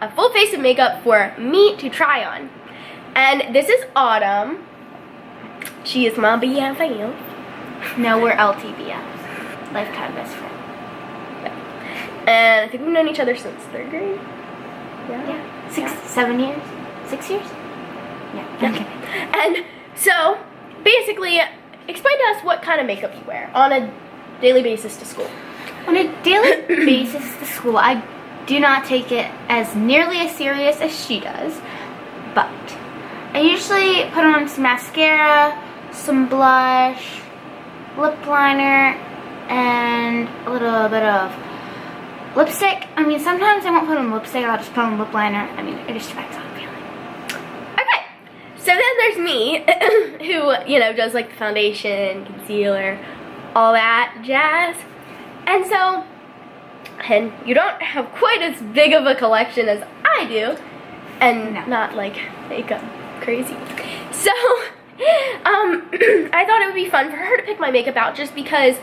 a full face of makeup for me to try on. And this is Autumn. She is my BFF. No, we're LTBF. Lifetime best friend. And I think we've known each other since 3rd grade. Yeah. 7 years? 6 years? Yeah. Okay. And so, basically, explain to us what kind of makeup you wear on a daily basis to school. On a daily basis to school, I do not take it as nearly as serious as she does, but I usually put on some mascara, some blush, lip liner, and a little bit of lipstick. I mean, sometimes I won't put on lipstick, I'll just put on lip liner. I mean, it just depends on the feeling. Okay, so then there's me, who, you know, does like the foundation, concealer, all that jazz. And so, and you don't have quite as big of a collection as I do, and not like makeup crazy. So, I thought it would be fun for her to pick my makeup out just because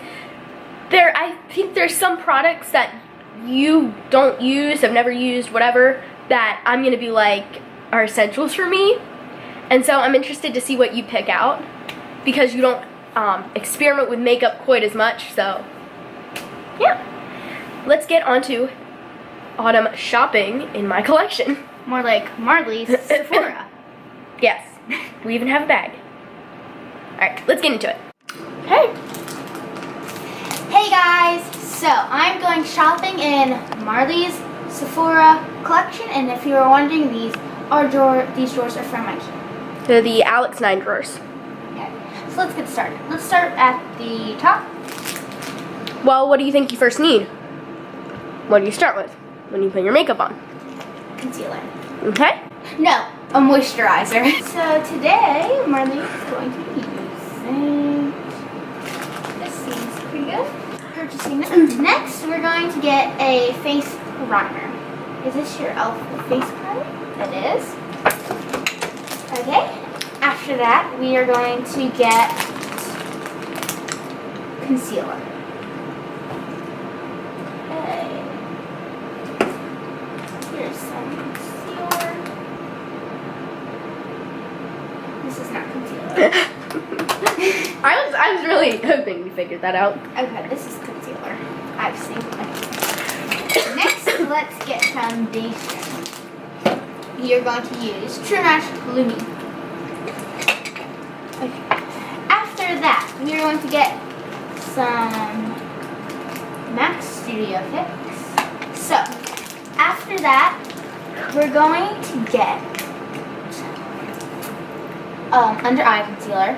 I think there's some products that you don't use, have never used, whatever, that I'm gonna be like are essentials for me. And so I'm interested to see what you pick out because you don't experiment with makeup quite as much. So yeah, let's get on to Autumn shopping in my collection. More like Marlee's Sephora. Yes, we even have a bag. Alright, let's get into it. Okay. Hey guys, so I'm going shopping in Marlee's Sephora collection, and if you were wondering, these drawers are from IKEA. They're the Alex 9 drawers. Okay, so let's get started. Let's start at the top. Well, what do you think you first need? What do you start with when you put your makeup on? Concealer. Okay. No, a moisturizer. So today, Marlee is going to be using, this seems pretty good. Purchasing this. Next, we're going to get a face primer. Is this your e.l.f. face primer? It is. Okay. After that, we are going to get concealer. Okay. Here's some concealer. This is not concealer. I was really hoping we figured that out. Okay, this is concealer. I've seen it. Next, let's get foundation. You're going to use True Match Lumi. Okay. After that, we are going to get some MAC Studio Fix. So, after that, we're going to get under eye concealer.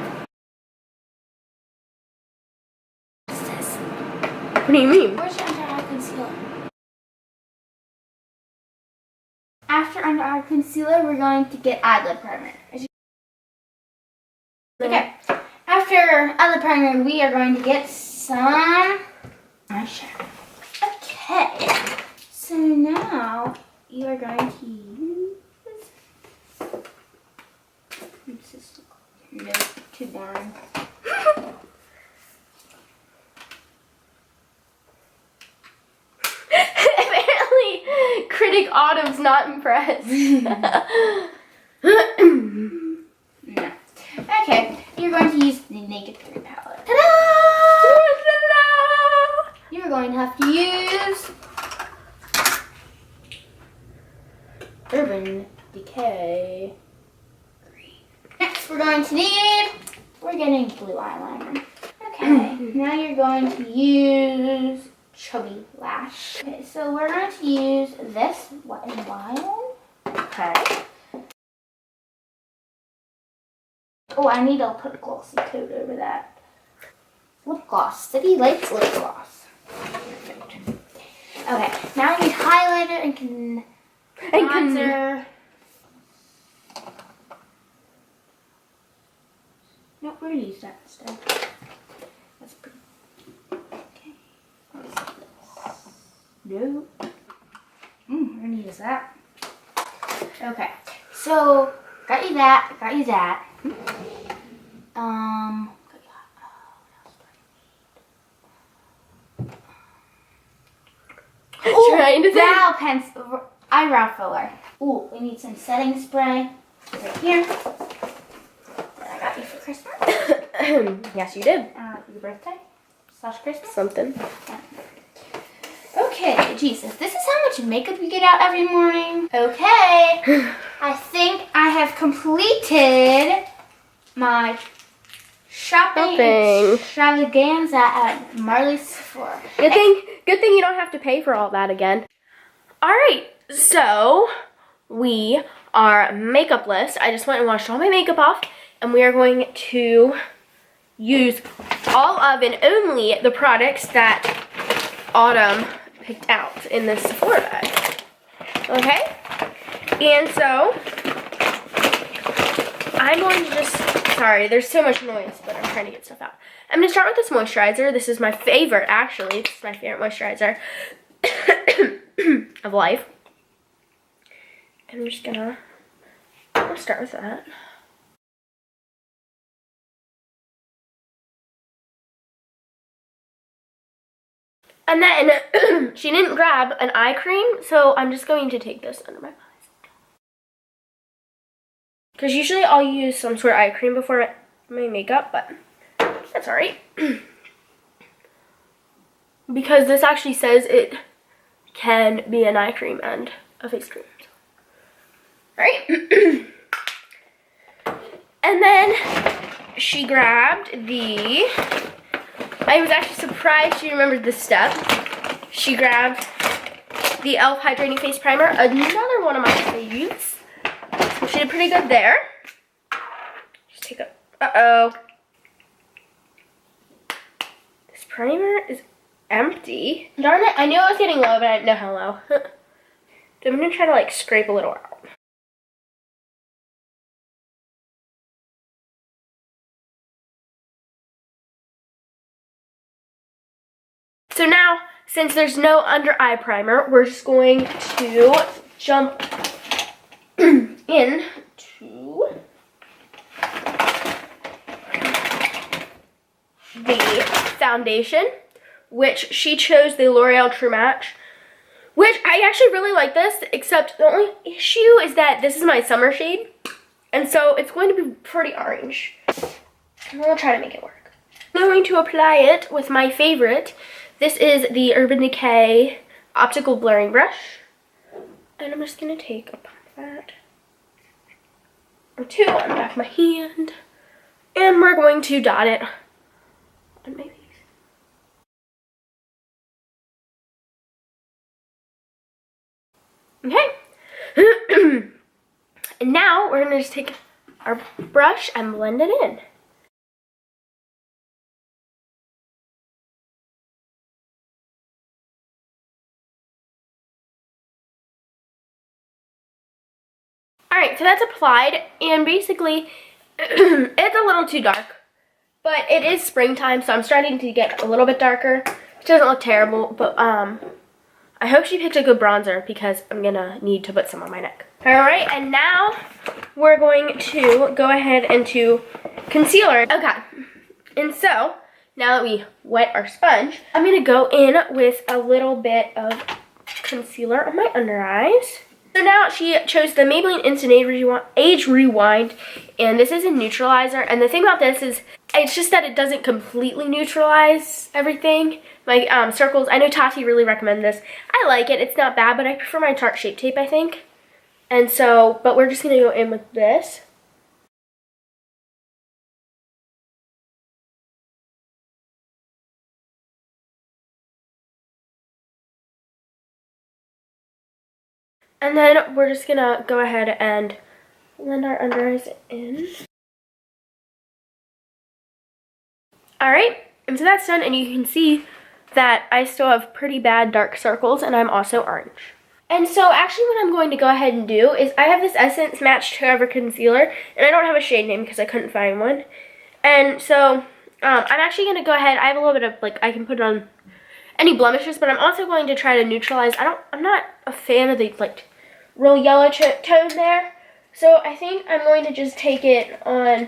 What's this? What do you mean? Where's your under eye concealer? After under eye concealer, we're going to get eyelid primer. Okay. After eyelid primer, we are going to get some eyeshadow. Okay. So now you are going to use. No, too boring. Apparently, critic Autumn's not impressed. No. Okay, you're going to use the Naked 3 palette. Ta-da! You're going to have to use Urban Decay Green. Next, we're getting blue eyeliner. Okay, now you're going to use Chubby Lash. Okay, so we're going to use this Wet n Wild. Okay. Oh, I need to put a glossy coat over that. Lip gloss. City Lights lip gloss. Perfect. Okay, now we need highlighter and concealer. Nope, we're gonna use that instead. That's pretty. Okay. What is this? No. We're gonna use that. Okay. So got you that. Got you that. Trying to brow pencil. eyebrow filler. Ooh, we need some setting spray right here. That I got you for Christmas. Yes, you did. Your birthday / Christmas. Something. Yeah. Okay, Jesus, this is how much makeup you get out every morning. Okay, I think I have completed my shopping extravaganza at Marlee's Sephora. Good thing you don't have to pay for all that again. All right, so we are makeup list. I just went and washed all my makeup off, and we are going to use all of and only the products that Autumn picked out in this Sephora bag. Okay? And so, I'm going to just, sorry, there's so much noise, but I'm trying to get stuff out. I'm going to start with this moisturizer. This is my favorite, actually. This is my favorite moisturizer of life. And I'm just going to start with that. And then, she didn't grab an eye cream, so I'm just going to take this under my eyes. Because usually I'll use some sort of eye cream before my makeup, but that's alright. Because this actually says it can be an eye cream and a face cream. Alright. And then she grabbed the... I was actually surprised she remembered this step. She grabbed the e.l.f. Hydrating Face Primer, another one of my faves. So she did pretty good there. Just take a, uh-oh. This primer is empty. Darn it, I knew it was getting low, but I didn't know how low. So I'm gonna try to like scrape a little out. So now, since there's no under eye primer, we're just going to jump into the foundation, which she chose the L'Oreal True Match, which I actually really like this, except the only issue is that this is my summer shade, and so it's going to be pretty orange. And I'll try to make it work. I'm going to apply it with my favorite. This is the Urban Decay Optical Blurring Brush. And I'm just going to take a pump of that. Or two on the back of my hand. And we're going to dot it on my face. Okay. And now we're going to just take our brush and blend it in. Alright, so that's applied, and basically, it's a little too dark, but it is springtime, so I'm starting to get a little bit darker, which doesn't look terrible, but I hope she picked a good bronzer, because I'm gonna need to put some on my neck. Alright, and now we're going to go ahead and do concealer. Okay, and so, now that we wet our sponge, I'm gonna go in with a little bit of concealer on my under eyes. So now she chose the Maybelline Instant Age Rewind, and this is a neutralizer. And the thing about this is, it's just that it doesn't completely neutralize everything. My circles, I know Tati really recommended this. I like it, it's not bad, but I prefer my Tarte Shape Tape, I think. And so, but we're just gonna go in with this. And then we're just gonna go ahead and blend our under eyes in. Alright, and so that's done, and you can see that I still have pretty bad dark circles, and I'm also orange. And so actually what I'm going to go ahead and do is I have this Essence Match Cover Concealer, and I don't have a shade name because I couldn't find one. And so I'm actually going to go ahead, I have a little bit of, like, I can put it on any blemishes, but I'm also going to try to neutralize. I'm not a fan of the, like, real yellow tone there. So I think I'm going to just take it on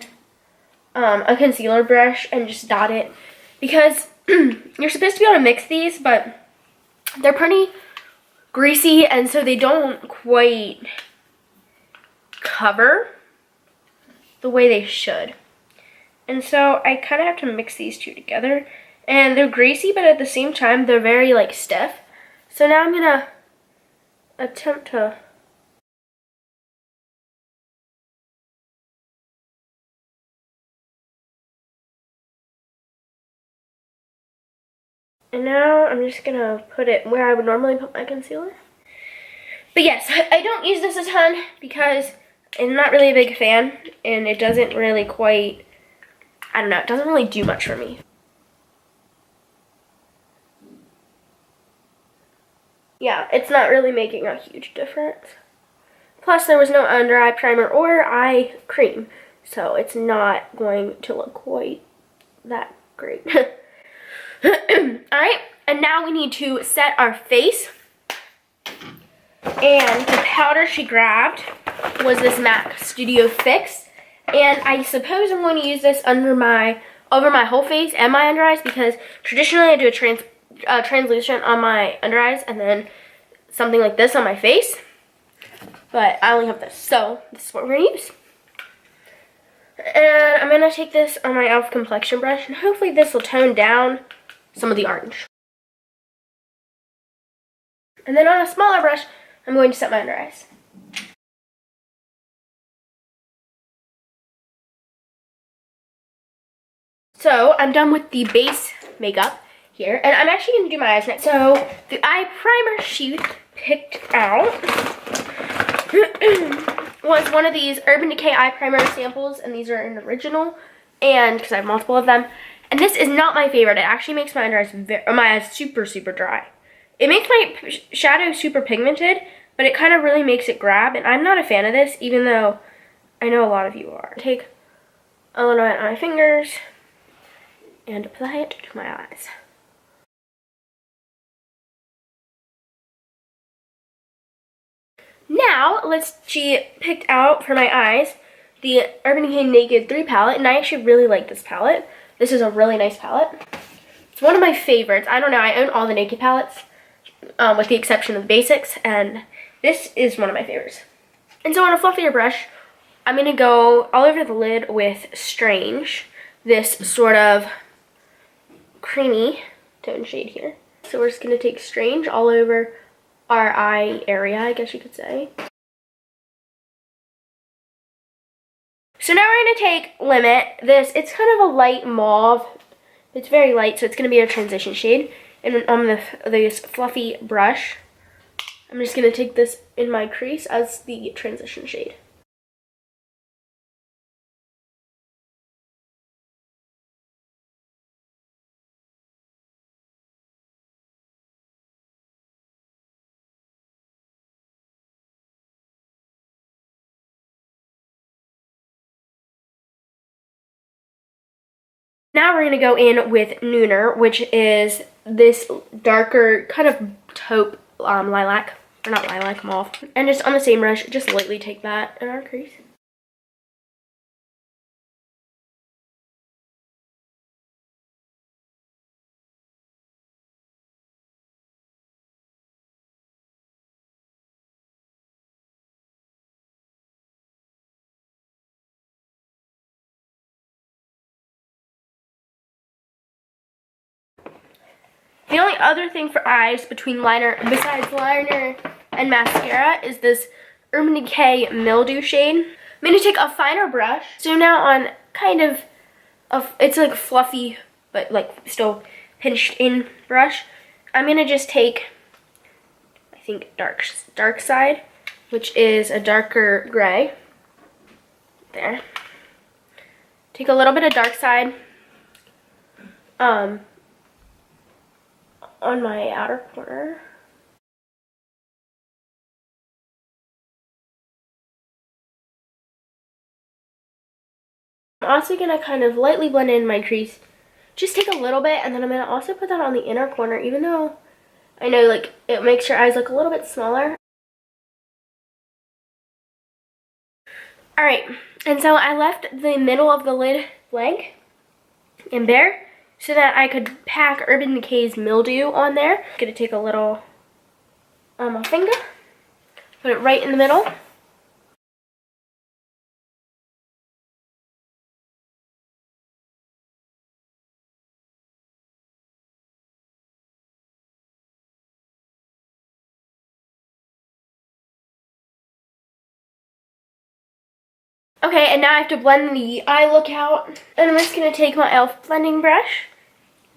a concealer brush and just dot it. Because you're supposed to be able to mix these, but they're pretty greasy, and so they don't quite cover the way they should. And so I kind of have to mix these two together. And they're greasy, but at the same time, they're very, like, stiff. So now I'm gonna attempt to... And now I'm just gonna put it where I would normally put my concealer. But yes, I don't use this a ton because I'm not really a big fan, and it doesn't really quite, I don't know, it doesn't really do much for me. Yeah, it's not really making a huge difference. Plus, there was no under eye primer or eye cream, so it's not going to look quite that great. Alright, and now we need to set our face. And the powder she grabbed was this MAC Studio Fix. And I suppose I'm going to use this over my whole face and my under eyes, because traditionally I do a translucent on my under eyes and then something like this on my face. But I only have this, so this is what we're going to use. And I'm going to take this on my e.l.f. complexion brush, and hopefully this will tone down some of the orange. And then on a smaller brush, I'm going to set my under eyes. So I'm done with the base makeup here, and I'm actually going to do my eyes next. So the eye primer she picked out was one of these Urban Decay eye primer samples, and these are an original, and because I have multiple of them. And this is not my favorite. It actually makes my under eyes, my eyes super, super dry. It makes my shadow super pigmented, but it kind of really makes it grab, and I'm not a fan of this, even though I know a lot of you are. Take a little bit on my fingers and apply it to my eyes. Now, she picked out for my eyes the Urban Decay Naked 3 palette, and I actually really like this palette. This is a really nice palette. It's one of my favorites. I don't know, I own all the Naked palettes, with the exception of the basics, and this is one of my favorites. And so on a fluffier brush, I'm going to go all over the lid with Strange, this sort of creamy tone shade here. So we're just going to take Strange all over our eye area, I guess you could say. So now we're going to take Limit. It's kind of a light mauve. It's very light, so it's going to be a transition shade. And on this fluffy brush, I'm just going to take this in my crease as the transition shade. Now we're going to go in with Nooner, which is this darker kind of taupe lilac, or not lilac, mauve. And just on the same brush, just lightly take that in our crease. The only other thing for eyes besides liner and mascara is this Urban Decay Mildew shade. I'm going to take a finer brush. So now on kind of, it's like fluffy, but like still pinched in brush. I'm going to just take, I think, dark side, which is a darker gray. There. Take a little bit of dark side. On my outer corner. I'm also going to kind of lightly blend in my crease. Just take a little bit, and then I'm going to also put that on the inner corner, even though I know like it makes your eyes look a little bit smaller. Alright, and so I left the middle of the lid blank and bare, so that I could pack Urban Decay's Mildew on there. I'm going to take a little on my finger. Put it right in the middle. Okay, and now I have to blend the eye look out. And I'm just going to take my e.l.f. blending brush.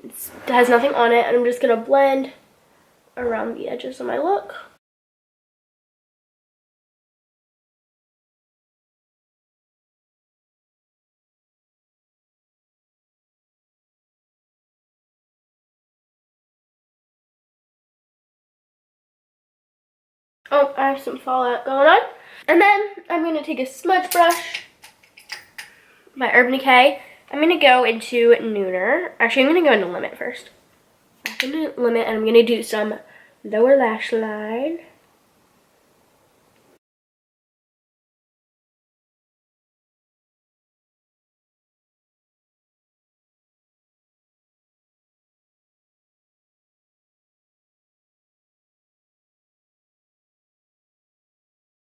It has nothing on it. And I'm just going to blend around the edges of my look. Oh, I have some fallout going on. And then I'm going to take a smudge brush, my Urban Decay. I'm going to go into Nooner. Actually, I'm going to go into Limit first. Back into Limit, and I'm going to do some lower lash line.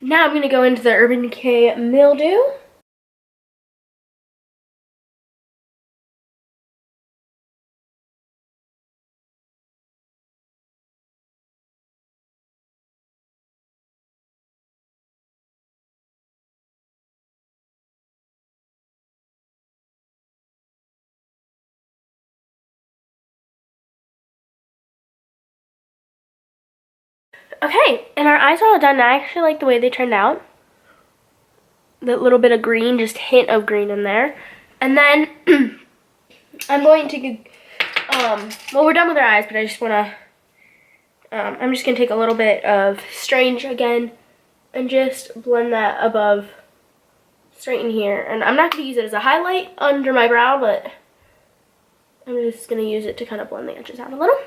Now I'm going to go into the Urban Decay Mildew. Okay, and our eyes are all done. I actually like the way they turned out. That little bit of green, just hint of green in there. And then I'm going to, well, we're done with our eyes, but I just want to, I'm just going to take a little bit of Strange again and just blend that above, straight in here. And I'm not going to use it as a highlight under my brow, but I'm just going to use it to kind of blend the edges out a little.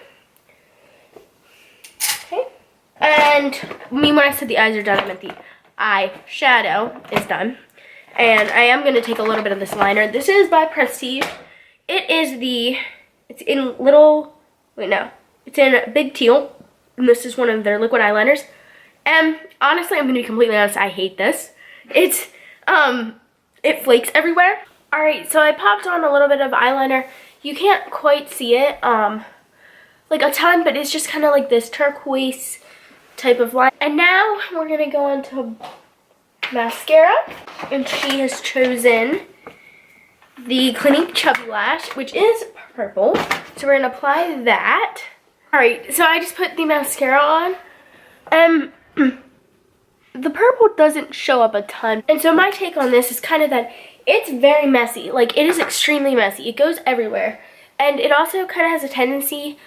Okay. And when I said the eyes are done, I meant the eyeshadow is done. And I am going to take a little bit of this liner. This is by Prestige. It's in little, it's in Big Teal. And this is one of their liquid eyeliners. And honestly, I'm going to be completely honest, I hate this. It flakes everywhere. Alright, so I popped on a little bit of eyeliner. You can't quite see it, like a ton, but it's just kind of like this turquoise type of line. And now we're going to go into mascara. And she has chosen the Clinique Chubby Lash, which is purple. So we're going to apply that. Alright, so I just put the mascara on. The purple doesn't show up a ton. And so my take on this is kind of that it's very messy. Like, it is extremely messy. It goes everywhere. And it also kind of has a tendency,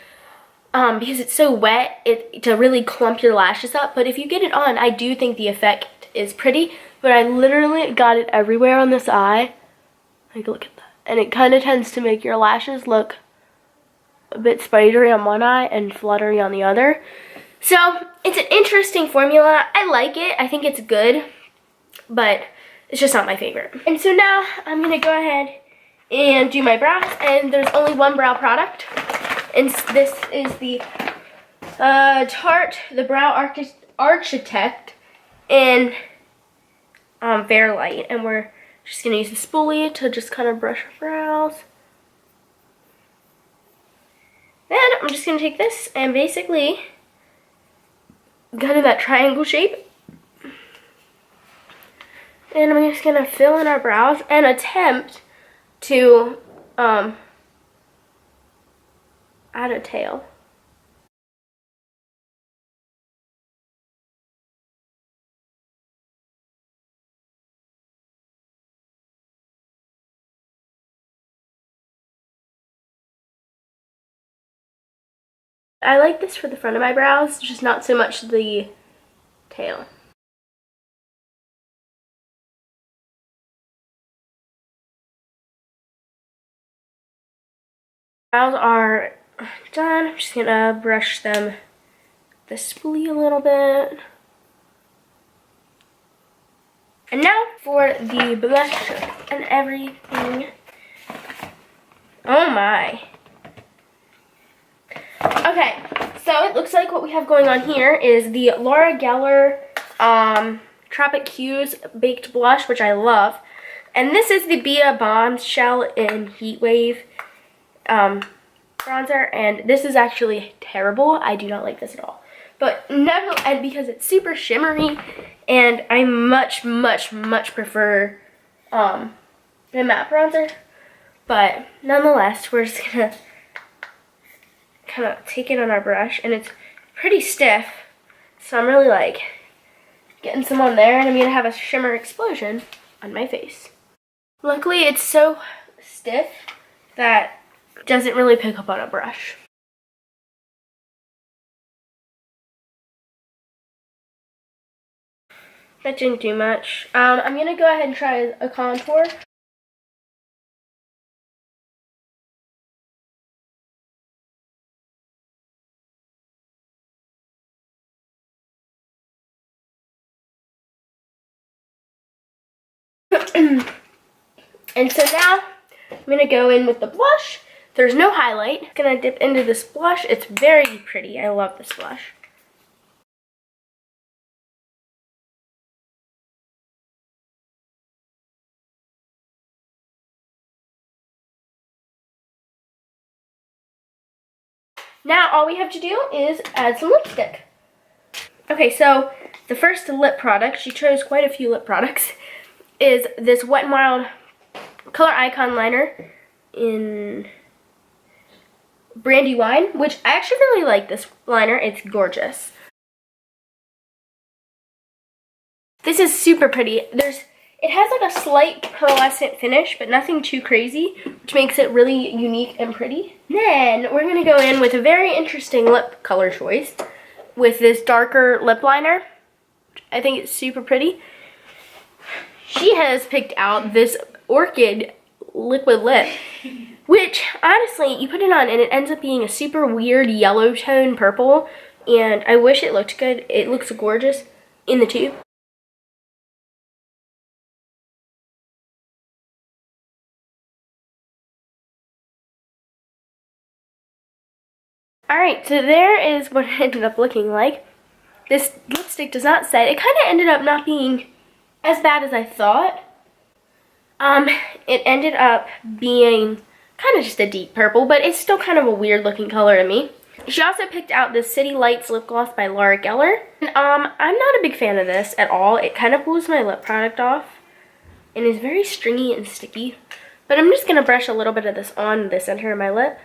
because it's so wet, to really clump your lashes up. But if you get it on, I do think the effect is pretty. But I literally got it everywhere on this eye. Like, look at that. And it kind of tends to make your lashes look a bit spidery on one eye and fluttery on the other. So, it's an interesting formula. I like it. I think it's good. But it's just not my favorite. And so now, I'm going to go ahead and do my brows. And there's only one brow product. And this is the Tarte, the Brow Architect in Fairlight. And we're just going to use the spoolie to just kind of brush our brows. Then I'm just going to take this and basically kind of that triangle shape. And I'm just going to fill in our brows and attempt to add a tail. I like this for the front of my brows, just not so much the tail. Brows are done. I'm just gonna brush them with the spoolie a little bit. And now for the blush and everything. Oh my. Okay, So it looks like what we have going on here is the Laura Geller Tropic Hues Baked Blush, which I love. And this is the Bia Bombshell in Heat Wave bronzer. And this is actually terrible. I do not like this at all. But never, and because it's super shimmery, and I much prefer the matte bronzer. But nonetheless, we're just gonna kind of take it on our brush, and it's pretty stiff, so I'm really like getting some on there, and I'm gonna have a shimmer explosion on my face. Luckily, it's so stiff that it doesn't really pick up on a brush. That didn't do much. I'm gonna go ahead and try a contour. And so now I'm gonna go in with the blush. There's no highlight. I'm gonna dip into this blush. It's very pretty. I love this blush. Now all we have to do is add some lipstick. Okay, so the first lip product, she chose quite a few lip products, is this Wet n Wild Color Icon Liner in Brandy Wine, which I actually really like this liner. It's gorgeous. This is super pretty. It has like a slight pearlescent finish, but nothing too crazy, which makes it really unique and pretty. Then we're gonna go in with a very interesting lip color choice with this darker lip liner. I think it's super pretty. She has picked out this Orchid liquid lip, which honestly, you put it on and it ends up being a super weird yellow tone purple, and I wish it looked good. It looks gorgeous in the tube. Alright, so there is what it ended up looking like. This lipstick does not set. It kind of ended up not being as bad as I thought. It ended up being kind of just a deep purple, but it's still kind of a weird looking color to me. She also picked out this City Lights lip gloss by Laura Geller. And, I'm not a big fan of this at all. It kind of pulls my lip product off and is very stringy and sticky. But I'm just going to brush a little bit of this on the center of my lip.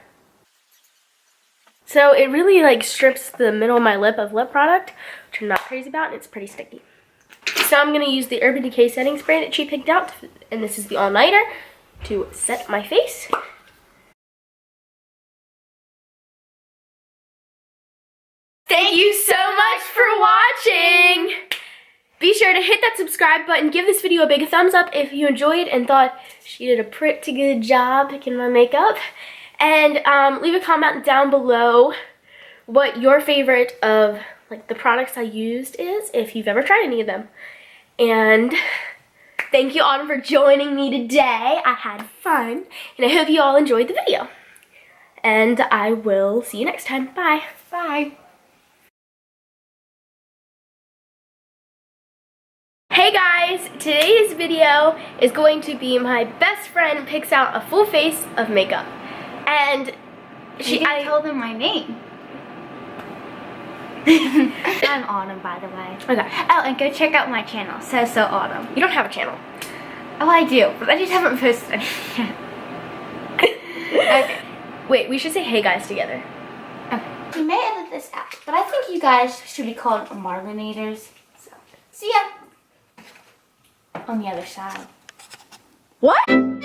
So it really like strips the middle of my lip of lip product, which I'm not crazy about, and it's pretty sticky. So I'm going to use the Urban Decay setting spray that she picked out, and this is the all-nighter, to set my face. Thank you so much for watching! Be sure to hit that subscribe button, give this video a big thumbs up if you enjoyed and thought she did a pretty good job picking my makeup. And leave a comment down below what your favorite of like the products I used is, if you've ever tried any of them. And thank you all for joining me today. I had fun, and I hope you all enjoyed the video. And I will see you next time. Bye. Bye. Hey guys, today's video is going to be my best friend picks out a full face of makeup. And I told them my name. I'm Autumn, by the way. Okay. Oh, and go check out my channel, So Autumn. You don't have a channel. Oh, I do, but I just haven't posted anything yet. Okay. Wait, we should say hey guys together. Okay. We may edit this out, but I think you guys should be called Marlenators. So, see ya on the other side. What?